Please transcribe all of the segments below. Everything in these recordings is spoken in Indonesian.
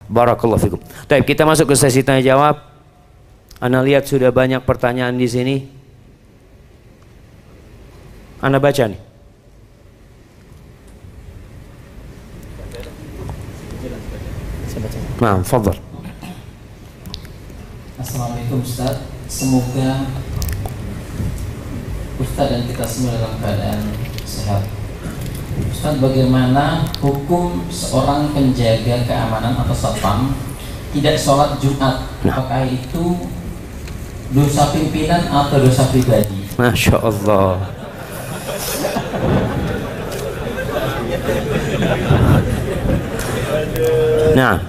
Barakallahu fikum. Baik, kita masuk ke sesi tanya jawab. Ana lihat sudah banyak pertanyaan di sini. Ana baca nih. Nah, fadhal. Assalamualaikum Ustaz. Semoga Ustaz dan kita semua dalam keadaan sehat. Ustaz, bagaimana hukum seorang penjaga keamanan atau satpam tidak sholat Jumat? Apakah itu dosa pimpinan atau dosa pribadi? Masya Allah. Nah,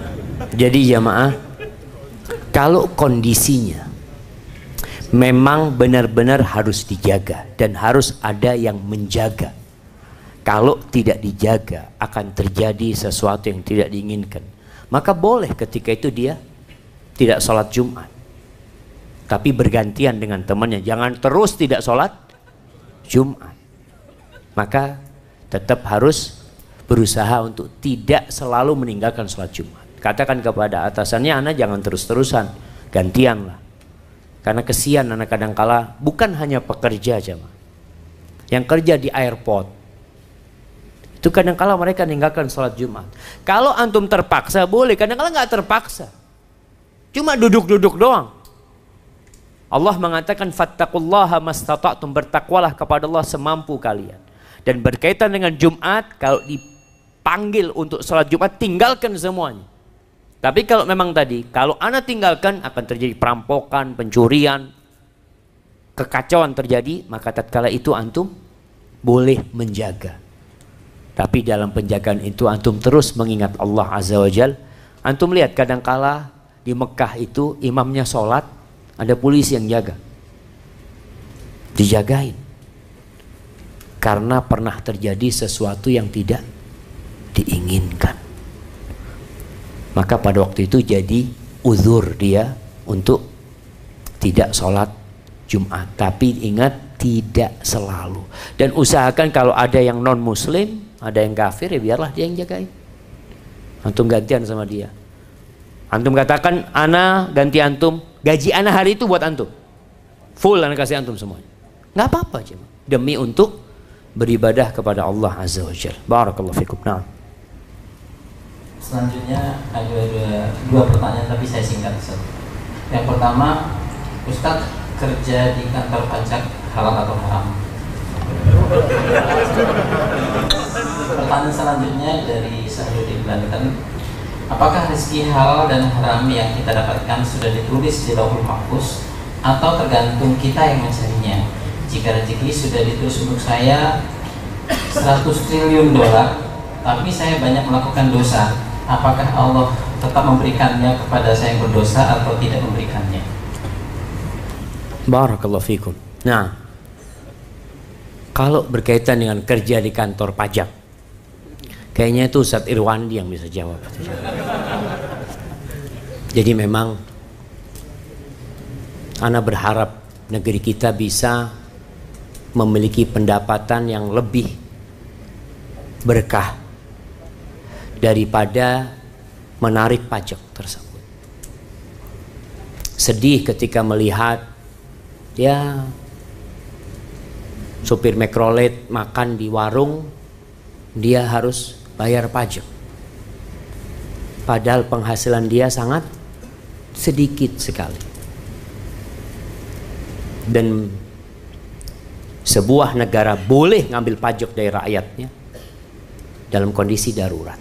jadi jamaah, kalau kondisinya memang benar-benar harus dijaga dan harus ada yang menjaga. Kalau tidak dijaga akan terjadi sesuatu yang tidak diinginkan. Maka boleh ketika itu dia tidak sholat Jumat, tapi bergantian dengan temannya. Jangan terus tidak sholat Jumat. Maka tetap harus berusaha untuk tidak selalu meninggalkan sholat Jumat. Katakan kepada atasannya, Ana jangan terus-terusan, gantianlah. Karena kesian anak kadangkala bukan hanya pekerja jemaah, yang kerja di airport itu kadangkala mereka meninggalkan sholat Jumat. Kalau antum terpaksa boleh, kadangkala nggak terpaksa, cuma duduk-duduk doang. Allah mengatakan fattaqullaha mastata'tum, bertakwalah kepada Allah semampu kalian. Dan berkaitan dengan Jumat, kalau dipanggil untuk sholat Jumat tinggalkan semuanya. Tapi kalau memang tadi, kalau ana tinggalkan akan terjadi perampokan, pencurian, kekacauan terjadi, maka tatkala itu antum boleh menjaga. Tapi dalam penjagaan itu antum terus mengingat Allah Azza wa Jal. Antum lihat kadangkala di Mekah itu imamnya sholat, ada polisi yang jaga, dijagain. Karena pernah terjadi sesuatu yang tidak diinginkan. Maka pada waktu itu jadi uzur dia untuk tidak sholat Jumat. Tapi ingat, tidak selalu. Dan usahakan kalau ada yang non muslim, ada yang kafir, ya biarlah dia yang jagain. Antum gantian sama dia. Antum katakan, ana ganti antum, gaji ana hari itu buat antum, full ana kasih antum semuanya. Nggak apa-apa, demi untuk beribadah kepada Allah Azza wa Jalla. Barakallahu fikum. Nah, selanjutnya ada dua pertanyaan, tapi saya singkat Ustaz. Yang pertama, Ustaz kerja di kantor pajak halal atau haram? Pertanyaan selanjutnya dari Sahrudin Banten, apakah rezeki halal dan haram yang kita dapatkan sudah ditulis di Lauhul Mahfuz atau tergantung kita yang mencarinya? Jika rezeki sudah ditulis untuk saya 100 triliun dolar, tapi saya banyak melakukan dosa, apakah Allah tetap memberikannya kepada saya yang berdosa atau tidak memberikannya? barakallahu fikum. Nah, kalau berkaitan dengan kerja di kantor pajak, kayaknya itu Ustadz Irwandi yang bisa jawab. Jadi memang ana berharap negeri kita bisa memiliki pendapatan yang lebih berkah daripada menarik pajak tersebut. Sedih ketika melihat ya supir Mikrolet makan di warung, dia harus bayar pajak, padahal penghasilan dia sangat sedikit sekali. Dan sebuah negara boleh ngambil pajak dari rakyatnya dalam kondisi darurat,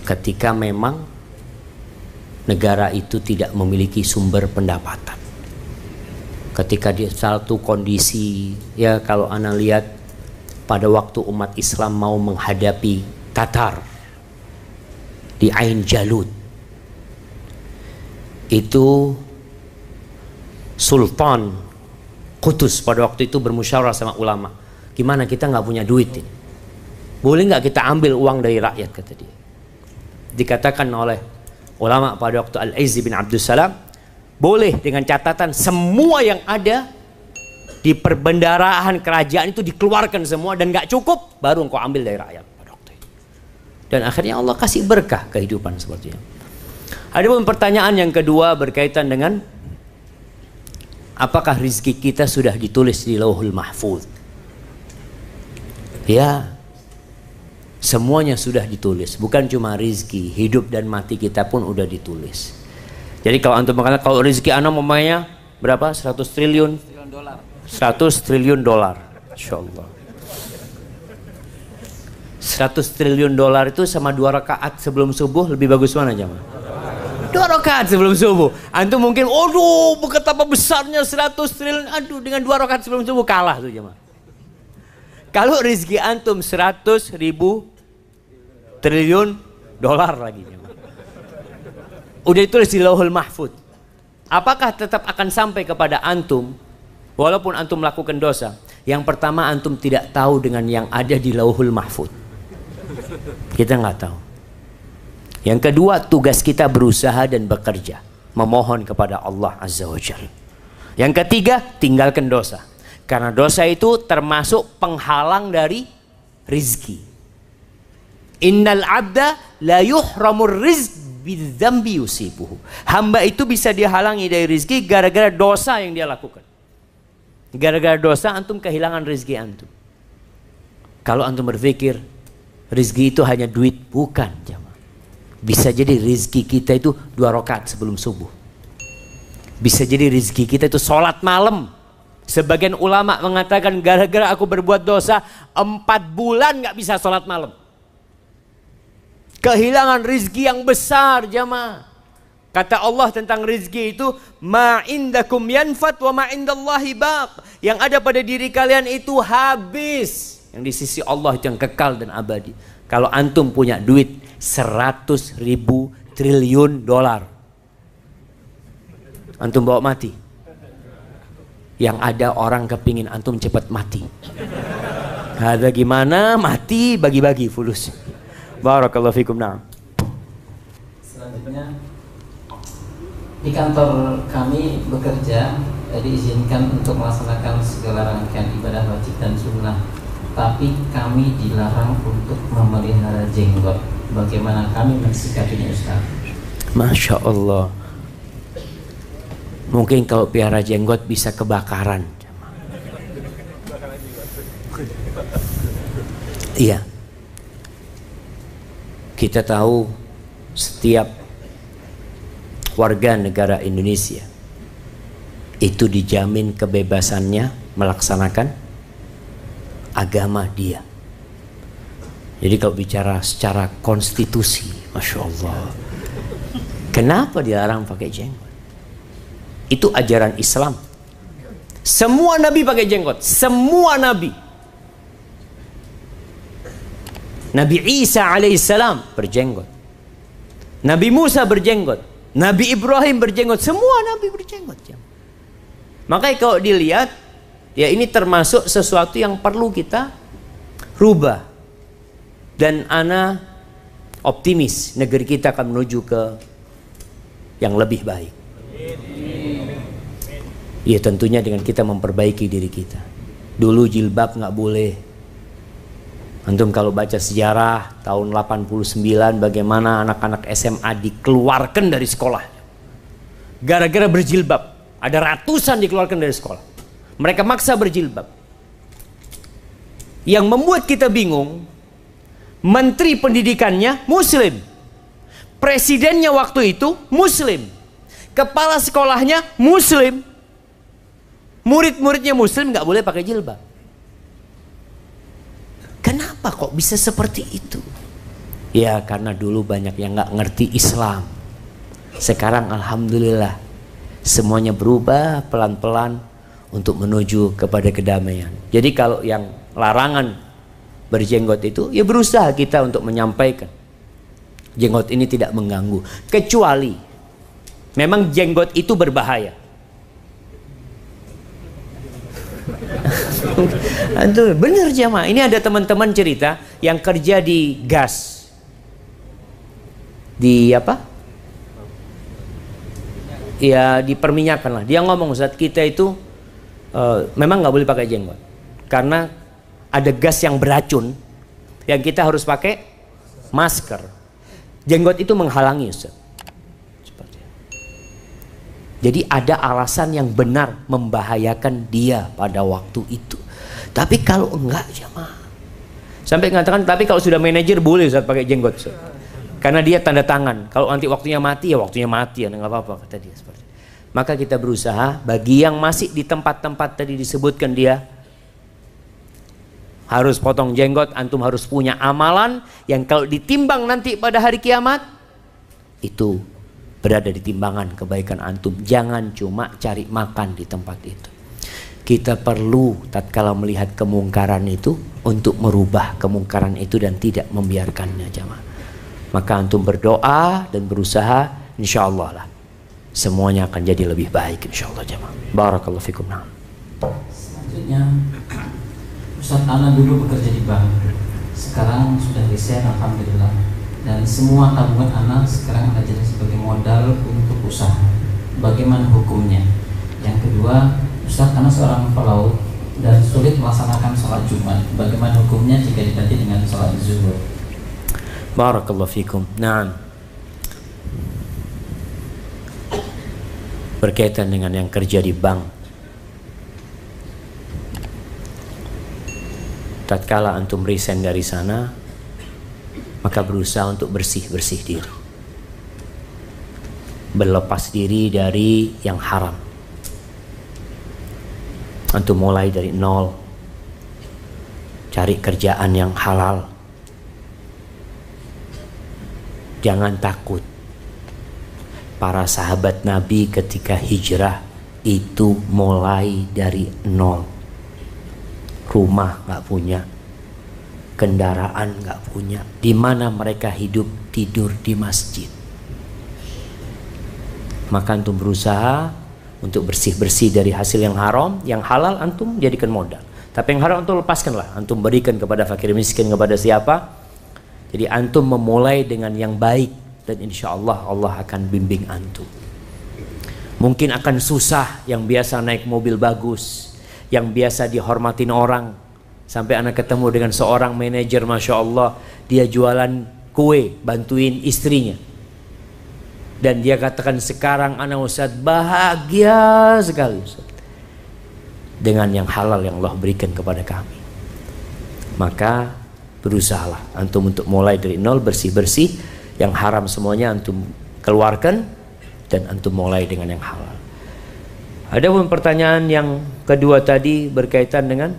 ketika memang negara itu tidak memiliki sumber pendapatan. Ketika di satu kondisi, ya kalau ana lihat pada waktu umat Islam mau menghadapi Tatar di Ain Jalut, itu Sultan Qutus pada waktu itu bermusyawarah sama ulama, gimana kita nggak punya duit ini, boleh nggak kita ambil uang dari rakyat, kata dia. Dikatakan oleh ulama pada waktu Al-Izz bin Abdul Salam, boleh dengan catatan semua yang ada di perbendaharaan kerajaan itu dikeluarkan semua, dan nggak cukup baru engkau ambil dari rakyat pada waktu itu. Dan akhirnya Allah kasih berkah kehidupan seperti itu. Adapun pertanyaan yang kedua berkaitan dengan apakah rizki kita sudah ditulis di Lauhul Mahfuz? Ya, semuanya sudah ditulis. Bukan cuma rizki, hidup dan mati kita pun udah ditulis. Jadi kalau antum mengatakan kalau rizki ana mamanya berapa? 100 triliun dolar. 100 triliun dolar. Insyaallah. 100 triliun dolar itu sama 2 rakaat sebelum subuh lebih bagus mana jemaah? 2 rakaat sebelum subuh. Antum mungkin, aduh betapa besarnya 100 triliun. Aduh dengan 2 rakaat sebelum subuh kalah tuh jemaah. Kalau rezeki antum 100.000 triliun dolar lagi jemaah. Udah ditulis di Lauhul Mahfuz. Apakah tetap akan sampai kepada antum walaupun antum melakukan dosa? Yang pertama, antum tidak tahu dengan yang ada di Lauhul Mahfuz. Kita nggak tahu. Yang kedua, tugas kita berusaha dan bekerja, memohon kepada Allah Azza wa Jalla. Yang ketiga, tinggalkan dosa, karena dosa itu termasuk penghalang dari rizki. Innal abda la yuhramur rizq bidzambi yusibuhu. Hamba itu bisa dihalangi dari rizki gara-gara dosa yang dia lakukan. Gara-gara dosa antum kehilangan rizki antum. Kalau antum berpikir rizki itu hanya duit, bukan jemaah. Bisa jadi rizki kita itu 2 rakaat sebelum subuh. Bisa jadi rizki kita itu sholat malam. Sebagian ulama mengatakan gara-gara aku berbuat dosa 4 bulan nggak bisa sholat malam. Kehilangan rizki yang besar jemaah. Kata Allah tentang rizki itu, ma indakum yanfat wa ma indallahi baq. Yang ada pada diri kalian itu habis. Yang di sisi Allah itu yang kekal dan abadi. Kalau antum punya duit 100.000 triliun dolar, antum bawa mati. Yang ada orang kepingin antum cepat mati. Ada gimana mati bagi-bagi fulus. Barakallahu fikum. Na'am. Selanjutnya, di kantor kami bekerja diizinkan untuk melaksanakan segala rangkaian ibadah wajib dan sunnah, tapi kami dilarang untuk memelihara jenggot. Bagaimana kami mensikapinya Ustaz? Masya Allah. Mungkin kalau piara jenggot bisa kebakaran. Iya. Kita tahu setiap warga negara Indonesia itu dijamin kebebasannya melaksanakan agama dia. Jadi kalau bicara secara konstitusi, Masya Allah, kenapa dilarang pakai jenggot? Itu ajaran Islam. Semua nabi pakai jenggot, semua nabi. Nabi Isa alaihissalam berjenggot, Nabi Musa berjenggot, Nabi Ibrahim berjenggot, semua nabi berjenggot. Makanya kalau dilihat, ya ini termasuk sesuatu yang perlu kita rubah. Dan ana optimis negeri kita akan menuju ke yang lebih baik. Ya tentunya dengan kita memperbaiki diri kita. Dulu jilbab nggak boleh. Antum kalau baca sejarah tahun 89 bagaimana anak-anak SMA dikeluarkan dari sekolah gara-gara berjilbab. Ada ratusan dikeluarkan dari sekolah. Mereka maksa berjilbab. Yang membuat kita bingung, menteri pendidikannya muslim, presidennya waktu itu muslim, kepala sekolahnya muslim, murid-muridnya muslim, nggak boleh pakai jilbab. Kenapa kok bisa seperti itu? Ya karena dulu banyak yang nggak ngerti Islam. Sekarang alhamdulillah semuanya berubah pelan-pelan untuk menuju kepada kedamaian. Jadi kalau yang larangan berjenggot itu, ya berusaha kita untuk menyampaikan jenggot ini tidak mengganggu, kecuali memang jenggot itu berbahaya. Aduh, bener jamaah. Ini ada teman-teman cerita yang kerja di gas, di apa? Ya di perminyakan lah. Dia ngomong, Ustaz, kita itu memang nggak boleh pakai jenggot karena ada gas yang beracun yang kita harus pakai masker. Jenggot itu menghalangi, Ustaz. Jadi ada alasan yang benar membahayakan dia pada waktu itu. Tapi kalau enggak, jamaah. Sampai mengatakan, tapi kalau sudah manajer boleh Ustaz pakai jenggot, Ustaz. Karena dia tanda tangan. Kalau nanti waktunya mati, ya waktunya mati, ya nggak apa-apa, kata dia seperti itu. Maka kita berusaha, bagi yang masih di tempat-tempat tadi disebutkan dia harus potong jenggot, antum harus punya amalan yang kalau ditimbang nanti pada hari kiamat, itu berada di timbangan kebaikan antum. Jangan cuma cari makan di tempat itu. Kita perlu tatkala melihat kemungkaran itu untuk merubah kemungkaran itu dan tidak membiarkannya, jamaah. Maka antum berdoa dan berusaha, insyaallah lah semuanya akan jadi lebih baik, insyaallah, jamaah. Barakallahu fikum. Selanjutnya, Ustaz, ana dulu bekerja di bank. Sekarang sudah resign, alhamdulillah. Dan semua tabungan anak sekarang ada jadi sebagai modal untuk usaha. Bagaimana hukumnya? Yang kedua, Ustaz, karena seorang pelaut dan sulit melaksanakan sholat Jumat, bagaimana hukumnya jika diganti dengan sholat zuhur? Barakallahu fikum. Nah, berkaitan dengan yang kerja di bank, tatkala antum resign dari sana, maka berusaha untuk bersih-bersih diri, berlepas diri dari yang haram. Antum mulai dari nol, cari kerjaan yang halal. Jangan takut. Para sahabat Nabi ketika hijrah itu mulai dari nol. Rumah gak punya, kendaraan gak punya. Di mana mereka hidup? Tidur di masjid. Maka antum berusaha untuk bersih-bersih dari hasil yang haram. Yang halal antum jadikan modal, tapi yang haram antum lepaskanlah. Antum berikan kepada fakir miskin, kepada siapa. Jadi antum memulai dengan yang baik, dan insya Allah Allah akan bimbing antum. Mungkin akan susah yang biasa naik mobil bagus, yang biasa dihormatin orang. Sampai anak ketemu dengan seorang manajer, Masya Allah, dia jualan kue, bantuin istrinya. Dan dia katakan, sekarang anak Ustaz bahagia sekali Ustaz, dengan yang halal yang Allah berikan kepada kami. Maka berusahalah antum untuk mulai dari nol, bersih-bersih. Yang haram semuanya antum keluarkan, dan antum mulai dengan yang halal. Ada pun pertanyaan yang kedua tadi berkaitan dengan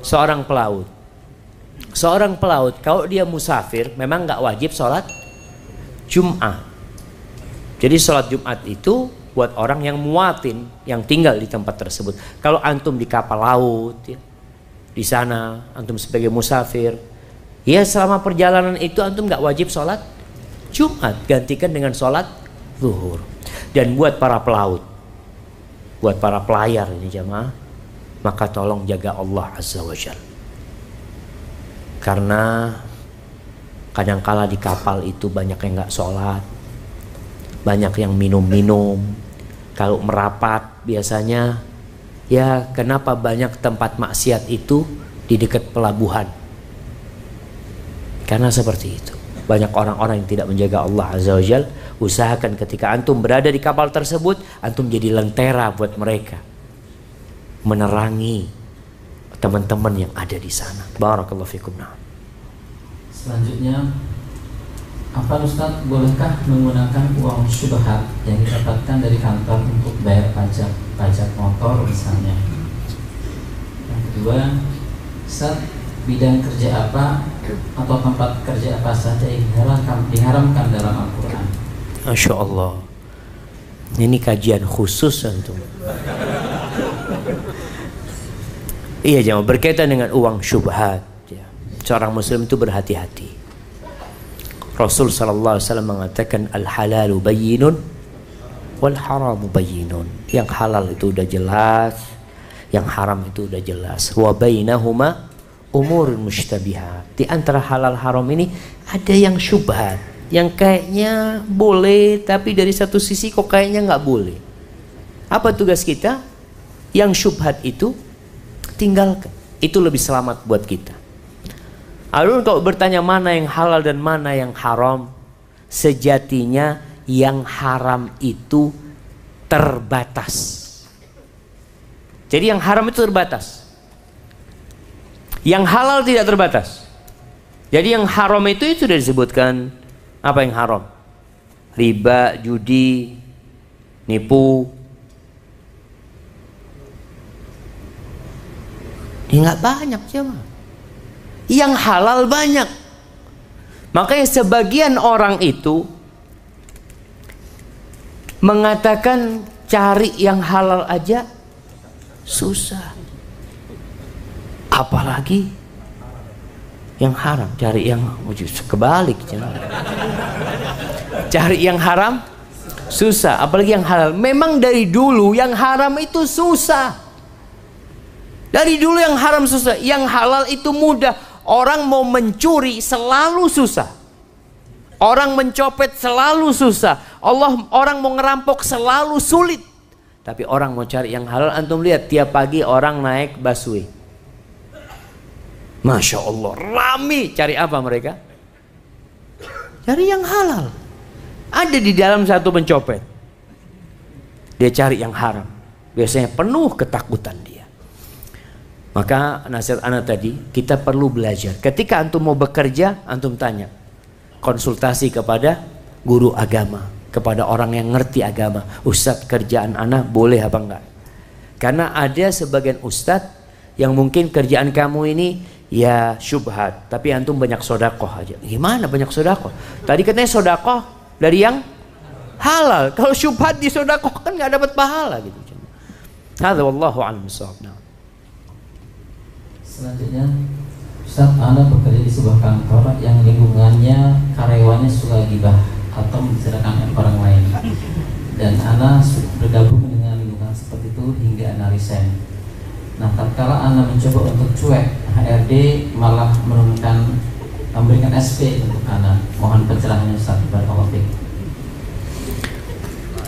seorang pelaut. Seorang pelaut kalau dia musafir memang nggak wajib sholat Jum'ah. Jadi sholat Jumat itu buat orang yang muatin, yang tinggal di tempat tersebut. Kalau antum di kapal laut, ya, di sana antum sebagai musafir, ya selama perjalanan itu antum nggak wajib sholat Jumat, gantikan dengan sholat zuhur. Dan buat para pelaut, buat para pelayar ini jamaah, maka tolong jaga Allah Azza wa Jalla. Karena kadangkala di kapal itu banyak yang nggak sholat, banyak yang minum-minum. Kalau merapat biasanya, ya kenapa banyak tempat maksiat itu di dekat pelabuhan? Karena seperti itu. Banyak orang-orang yang tidak menjaga Allah Azza wa Jalla. Usahakan ketika antum berada di kapal tersebut, antum jadi lentera buat mereka, menerangi teman-teman yang ada di sana. Barakallahu fikum. Selanjutnya, apa Ustaz, bolehkah menggunakan uang syubhat yang didapatkan dari kantor untuk bayar pajak motor misalnya? Yang kedua, Ustaz, bidang kerja apa atau tempat kerja apa saja yang diharamkan dalam Al-Quran? Masya Allah, ini kajian khusus antum. Iya jemaah, berkaitan dengan uang syubhat, ya. Seorang muslim itu berhati-hati. Rasul sallallahu alaihi wasallam mengatakan, al halalu bayyinun wal haramu bayyinun. Yang halal itu udah jelas, yang haram itu udah jelas. Wa bainahuma umur mushtabihat. Di antara halal haram ini ada yang syubhat, yang kayaknya boleh tapi dari satu sisi kok kayaknya nggak boleh. Apa tugas kita? Yang syubhat itu tinggalkan. Itu lebih selamat buat kita. Adapun kalau bertanya mana yang halal dan mana yang haram, sejatinya yang haram itu terbatas. Jadi yang haram itu terbatas, yang halal tidak terbatas. Jadi yang haram itu sudah disebutkan. Apa yang haram? Riba, judi, nipu. Ya nggak banyak cuma. Yang halal banyak. Makanya sebagian orang itu mengatakan cari yang halal aja susah, apalagi yang haram. Cari yang kebalik, cari yang haram susah, apalagi yang halal. Memang dari dulu yang haram itu susah. Dari dulu yang haram susah, yang halal itu mudah. Orang mau mencuri selalu susah, orang mencopet selalu susah, orang mau ngerampok selalu sulit. Tapi orang mau cari yang halal, antum lihat tiap pagi orang naik busway, Masya Allah, rame. Cari apa mereka? Cari yang halal. Ada di dalam satu pencopet, dia cari yang haram, biasanya penuh ketakutan dia. Maka nasihat anak tadi, kita perlu belajar. Ketika antum mau bekerja, antum tanya, konsultasi kepada guru agama, kepada orang yang ngerti agama. Ustadz, kerjaan anak boleh apa enggak? Karena ada sebagian ustadz yang mungkin kerjaan kamu ini ya syubhat, tapi antum banyak sodakoh aja. Gimana banyak sodakoh? Tadi katanya sodakoh dari yang halal. Kalau syubhat di sodakoh kan nggak dapat pahala gitu. Hadza wallahu a'lam bishawab. Selanjutnya, Ustaz, Anda bekerja di sebuah kantor yang lingkungannya karyawannya suka gibah atau membicarakan orang lain, dan Anda bergabung dengan lingkungan seperti itu hingga Anda resign. Nah, tatkala Anda mencoba untuk cuek, HRD malah memberikan SP untuk Anda. Mohon pencerahannya Ustaz. Barakallahu fiik.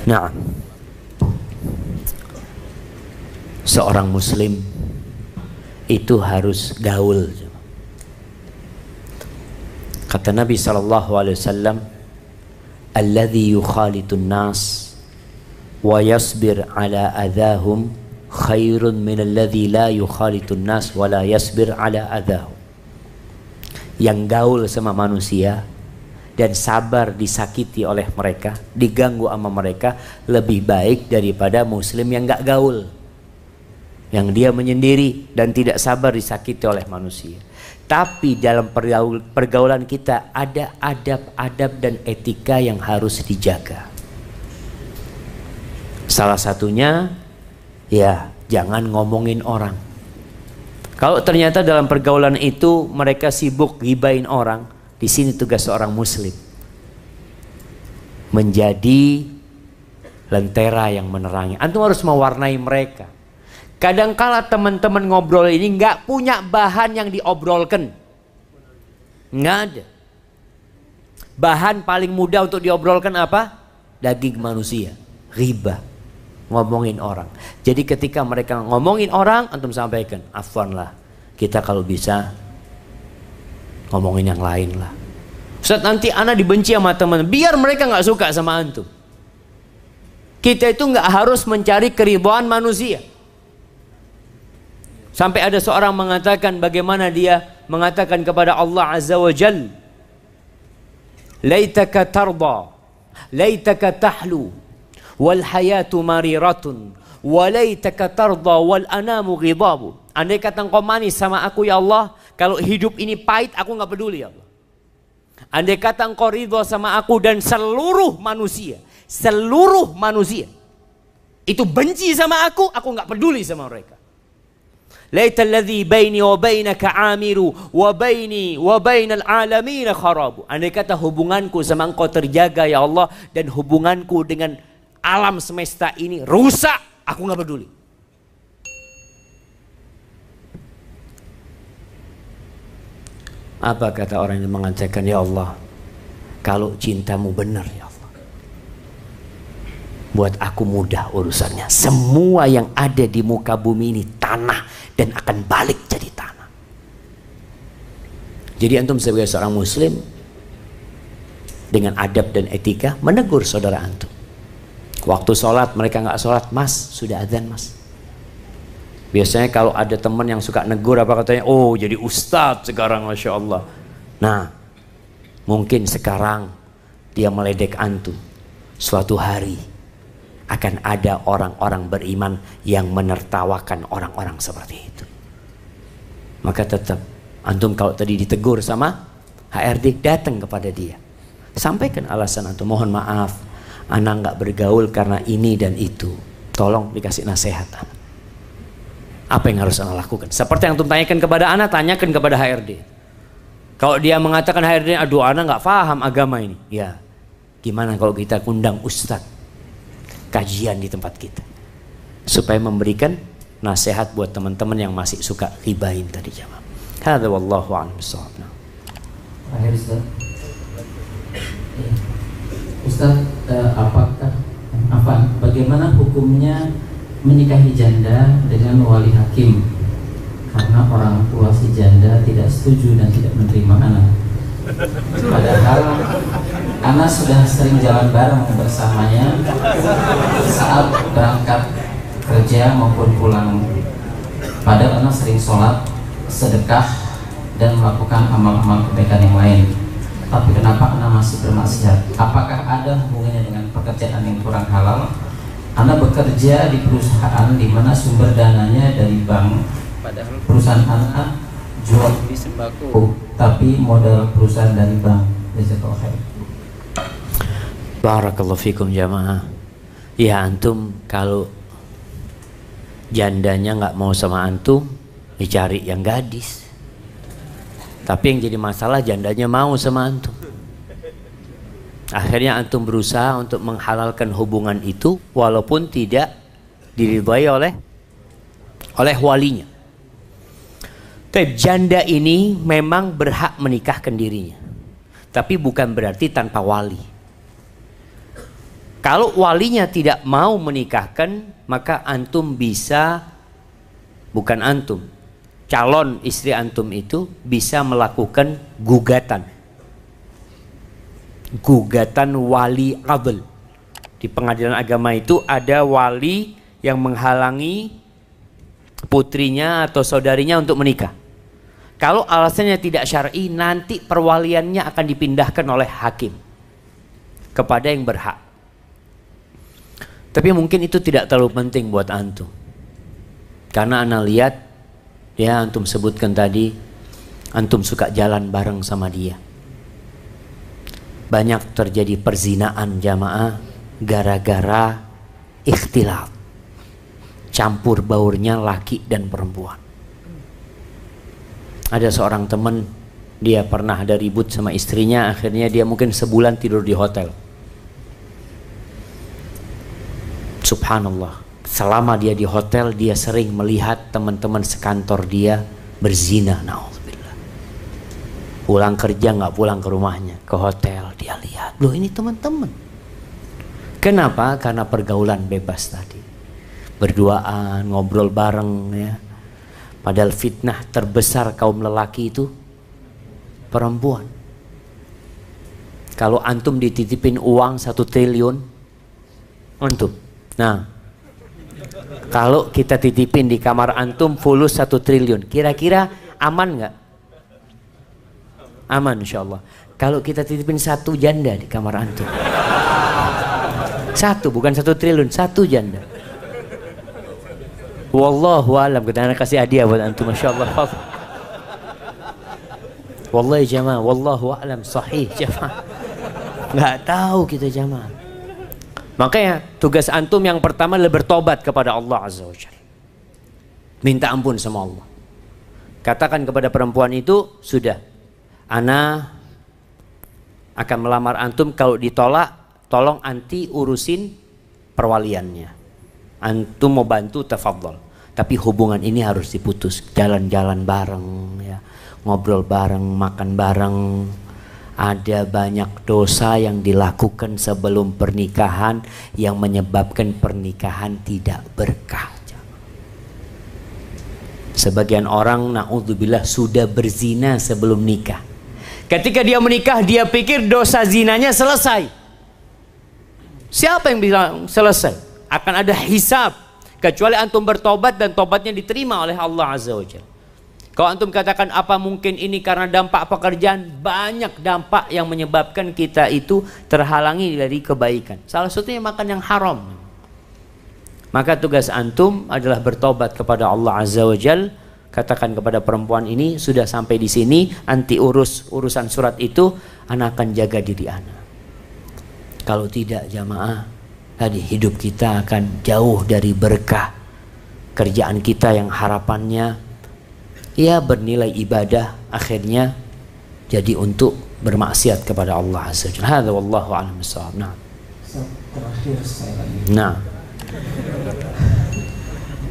Nah, seorang muslim itu harus gaul. Kata Nabi SAW, alladhi yukhalitun nas wa yasbir ala adahum khairun min alladhi la yukhalitun nas wa la yasbir ala adahum. Yang gaul sama manusia dan sabar disakiti oleh mereka, diganggu sama mereka, lebih baik daripada muslim yang gak gaul, yang dia menyendiri dan tidak sabar disakiti oleh manusia. Tapi dalam pergaulan kita ada adab-adab dan etika yang harus dijaga. Salah satunya ya jangan ngomongin orang. Kalau ternyata dalam pergaulan itu mereka sibuk gibain orang, di sini tugas seorang muslim menjadi lentera yang menerangi. Antum harus mewarnai mereka. Kadangkala teman-teman ngobrol ini nggak punya bahan yang diobrolkan, nggak ada. Bahan paling mudah untuk diobrolkan apa? Daging manusia, riba, ngomongin orang. Jadi ketika mereka ngomongin orang, antum sampaikan, afwan lah, kita kalau bisa ngomongin yang lain lah. Ustaz, nanti anak dibenci sama teman, biar mereka nggak suka sama antum. Kita itu nggak harus mencari keridhaan manusia. Sampai ada seorang mengatakan, bagaimana dia mengatakan kepada Allah Azza wa Jal, laitaka tarda, laitaka tahlu, wal hayatu mariratun, wa laitaka tarda wal anamu ghidabu. Andai kata engkau manis sama aku ya Allah, kalau hidup ini pahit aku nggak peduli ya Allah. Andai kata engkau ridho sama aku dan seluruh manusia itu benci sama aku nggak peduli sama mereka. Laita alladhi baini wa bainaka amiru wa baini wa bainal alamin kharabu. Andai kata hubunganku sama engkau terjaga ya Allah, dan hubunganku dengan alam semesta ini rusak, aku nggak peduli. Apa kata orang yang mengatakan, ya Allah, kalau cintamu benar ya Allah, buat aku mudah urusannya. Semua yang ada di muka bumi ini tanah dan akan balik jadi tanah. Jadi antum sebagai seorang muslim dengan adab dan etika menegur saudara antum. Waktu sholat mereka nggak sholat, mas sudah adzan mas. Biasanya kalau ada teman yang suka negur apa katanya, oh jadi ustadz sekarang, masya Allah. Nah, mungkin sekarang dia meledek antum. Suatu hari akan ada orang-orang beriman yang menertawakan orang-orang seperti itu. Maka tetap antum kalau tadi ditegur sama HRD, datang kepada dia, sampaikan alasan antum, mohon maaf anak nggak bergaul karena ini dan itu, tolong dikasih nasihat. Apa yang harus anak lakukan? Seperti yang antum tanyakan kepada anak, tanyakan kepada HRD. Kalau dia mengatakan HRD, aduh anak nggak paham agama ini, ya gimana kalau kita undang ustadz kajian di tempat kita supaya memberikan nasihat buat teman-teman yang masih suka ribain tadi jamaah. Hadza wallahu a'lam bissawab. Akhir Ustaz. Ustaz, bagaimana hukumnya menikahi janda dengan wali hakim karena orang tua si janda tidak setuju dan tidak menerima anak? Padahal anak sudah sering jalan bareng bersamanya saat berangkat kerja maupun pulang. Padahal anak sering sholat, sedekah, dan melakukan amal-amal kebaikan yang lain. Tapi kenapa anak masih bermaksiat? Apakah ada hubungannya dengan pekerjaan yang kurang halal? Anak bekerja di perusahaan di mana sumber dananya dari bank, padahal perusahaan anak jual beli sembako, tapi modal perusahaan dari bank. Jazakallahu khair. Barakallahu fikum jamaah. Ya antum kalau jandanya nggak mau sama antum, dicari yang gadis. Tapi yang jadi masalah jandanya mau sama antum. Akhirnya antum berusaha untuk menghalalkan hubungan itu walaupun tidak diridhai oleh walinya. Tapi janda ini memang berhak menikahkan dirinya, tapi bukan berarti tanpa wali. Kalau walinya tidak mau menikahkan, maka antum bisa, bukan antum, calon istri antum itu bisa melakukan gugatan wali adl. Di pengadilan agama itu ada wali yang menghalangi putrinya atau saudarinya untuk menikah. Kalau alasannya tidak syar'i, nanti perwaliannya akan dipindahkan oleh hakim kepada yang berhak. Tapi mungkin itu tidak terlalu penting buat antum, karena ana lihat ya antum sebutkan tadi, antum suka jalan bareng sama dia. Banyak terjadi perzinaan jamaah gara-gara ikhtilat, campur baurnya laki dan perempuan. Ada seorang teman, dia pernah ada ribut sama istrinya, akhirnya dia mungkin sebulan tidur di hotel. Subhanallah, selama dia di hotel dia sering melihat teman-teman sekantor dia berzina. Nauzubillah. Pulang kerja nggak pulang ke rumahnya, ke hotel dia lihat. Loh ini teman-teman. Kenapa? Karena pergaulan bebas tadi, berduaan, ngobrol bareng ya. Padahal fitnah terbesar kaum lelaki itu perempuan. Kalau antum dititipin uang 1 triliun antum, nah kalau kita titipin di kamar antum fulus 1 triliun, kira-kira aman nggak? Aman insyaallah. Kalau kita titipin 1 janda di kamar antum, 1 bukan 1 triliun, 1 janda. Wallahu alam, kita anak kasih hadiah buat antum, masya Allah. Wallahi jamaah, wallahu alam, sahih jamaah. Nggak tahu kita jamaah. Makanya tugas antum yang pertama adalah bertobat kepada Allah Azza wa Jalla. Minta ampun sama Allah. Katakan kepada perempuan itu, sudah, ana akan melamar antum, kalau ditolak tolong anti urusin perwaliannya. Antum mau bantu tafadhol, tapi hubungan ini harus diputus. Jalan-jalan bareng ya, ngobrol bareng, makan bareng. Ada banyak dosa yang dilakukan sebelum pernikahan yang menyebabkan pernikahan tidak berkah. Sebagian orang naudzubillah sudah berzina sebelum nikah. Ketika dia menikah, dia pikir dosa zinanya selesai. Siapa yang bilang selesai? Akan ada hisab, kecuali antum bertobat dan tobatnya diterima oleh Allah Azza wa Jalla. Kalau antum katakan apa mungkin ini karena dampak pekerjaan, banyak dampak yang menyebabkan kita itu terhalangi dari kebaikan. Salah satunya makan yang haram. Maka tugas antum adalah bertobat kepada Allah Azza wa Jal. Katakan kepada perempuan ini, sudah sampai di sini, anti urusan surat itu, ana akan jaga diri ana. Kalau tidak jamaah, tadi hidup kita akan jauh dari berkah. Kerjaan kita yang harapannya ya bernilai ibadah, akhirnya jadi untuk bermaksiat kepada Allah Azza wa Jalla. Hadza wallahu a'lam bissawab. Nah. Terakhir saya lagi. Nah.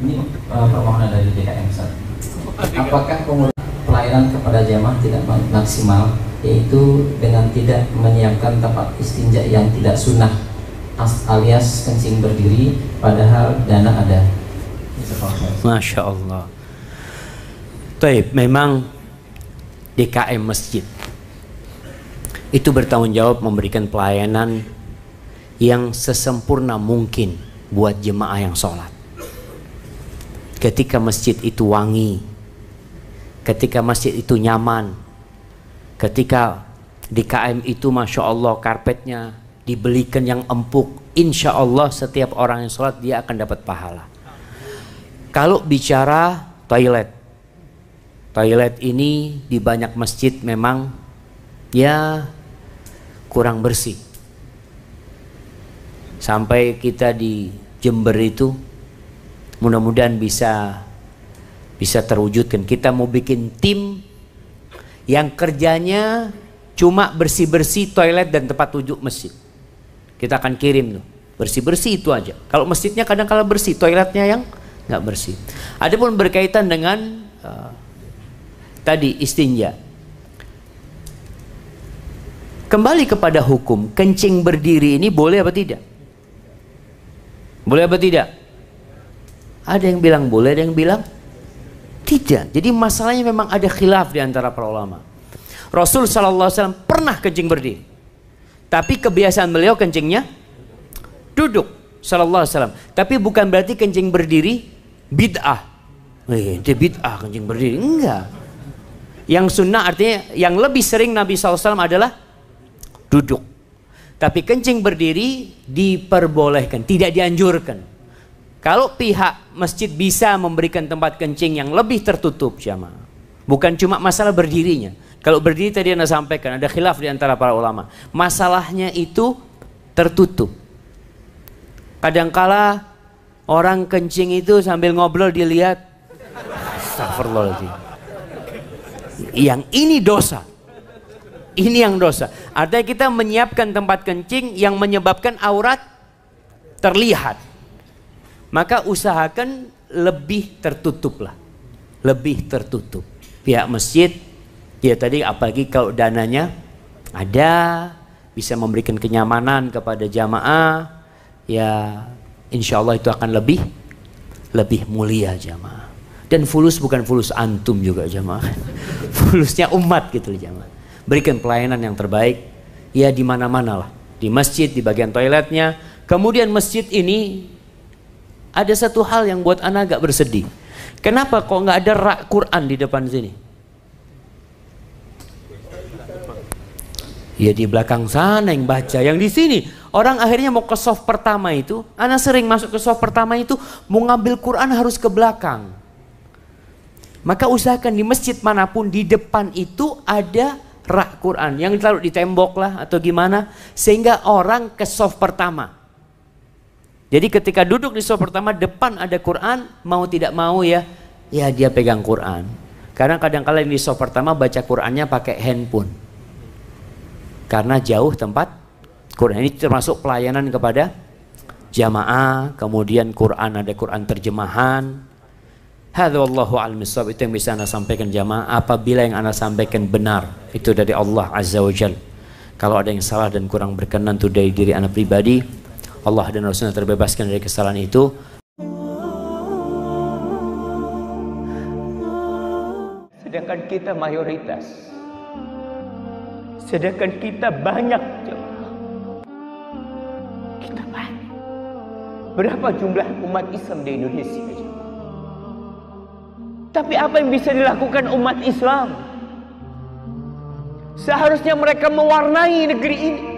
Ini permohonan dari DKM. Apakah pelayanan kepada jamaah tidak maksimal, yaitu dengan tidak menyiapkan tempat istinja yang tidak sunnah alias kencing berdiri padahal dana ada? Masya Allah. Taib, memang DKM masjid itu bertanggung jawab memberikan pelayanan yang sesempurna mungkin buat jemaah yang sholat. Ketika masjid itu wangi, ketika masjid itu nyaman, ketika DKM itu Masya Allah karpetnya dibelikan yang empuk, insya Allah setiap orang yang sholat dia akan dapat pahala. Kalau bicara toilet ini di banyak masjid memang ya kurang bersih. Sampai kita di Jember itu mudah-mudahan bisa terwujudkan. Kita mau bikin tim yang kerjanya cuma bersih-bersih toilet dan tempat duduk masjid. Kita akan kirim tuh, bersih-bersih itu aja. Kalau masjidnya kadang-kala bersih, toiletnya yang nggak bersih. Adapun berkaitan dengan tadi istinja, kembali kepada hukum, kencing berdiri ini boleh apa tidak? Boleh apa tidak? Ada yang bilang boleh, ada yang bilang tidak. Jadi masalahnya memang ada khilaf di antara para ulama. Rasul SAW pernah kencing berdiri, tapi kebiasaan beliau kencingnya duduk SAW. Tapi bukan berarti kencing berdiri bid'ah. Itu bid'ah kencing berdiri, enggak. Yang sunnah artinya yang lebih sering Nabi SAW adalah duduk. Tapi kencing berdiri diperbolehkan, tidak dianjurkan. Kalau pihak masjid bisa memberikan tempat kencing yang lebih tertutup jamaah, bukan cuma masalah berdirinya. Kalau berdiri tadi Anda sampaikan ada khilaf di antara para ulama. Masalahnya itu tertutup. Kadangkala orang kencing itu sambil ngobrol dilihat. Astagfirullahaladzim. Yang ini dosa. Ini yang dosa. Artinya kita menyiapkan tempat kencing yang menyebabkan aurat terlihat. Maka usahakan lebih tertutup lah. Lebih tertutup. Pihak masjid, ya tadi apalagi kalau dananya ada, bisa memberikan kenyamanan kepada jamaah, ya insya Allah itu akan lebih mulia jamaah. Dan fulus bukan fulus antum juga jamaah. Fulusnya umat gitu jamaah. Berikan pelayanan yang terbaik ya di mana-mana lah, di masjid, di bagian toiletnya. Kemudian masjid ini ada satu hal yang buat anak agak bersedih. Kenapa kok nggak ada rak Quran di depan sini? Ya di belakang sana yang baca, yang di sini orang akhirnya mau ke soft pertama itu. Anak sering masuk ke soft pertama itu mau ngambil Quran harus ke belakang. Maka usahakan di masjid manapun di depan itu ada rak Quran yang ditaruh di tembok lah atau gimana, sehingga orang ke soft pertama. Jadi ketika duduk di soft pertama depan ada Quran, mau tidak mau ya dia pegang Quran. Karena kadang-kala di soft pertama baca Qurannya pakai handphone. Karena jauh tempat Quran. Ini termasuk pelayanan kepada jamaah, kemudian Quran ada Quran terjemahan. Hadza wallahu a'lam bishawab. Itu yang bisa Anda sampaikan jamaah. Apabila yang Anda sampaikan benar, itu dari Allah Azza wa Jalla. Kalau ada yang salah dan kurang berkenan itu dari diri Anda pribadi, Allah dan Rasulnya terbebaskan dari kesalahan itu. Sedangkan kita mayoritas. Sedangkan kita banyak jemaah. Kita banyak. Berapa jumlah umat Islam di Indonesia? Tapi apa yang bisa dilakukan umat Islam? Seharusnya mereka mewarnai negeri ini.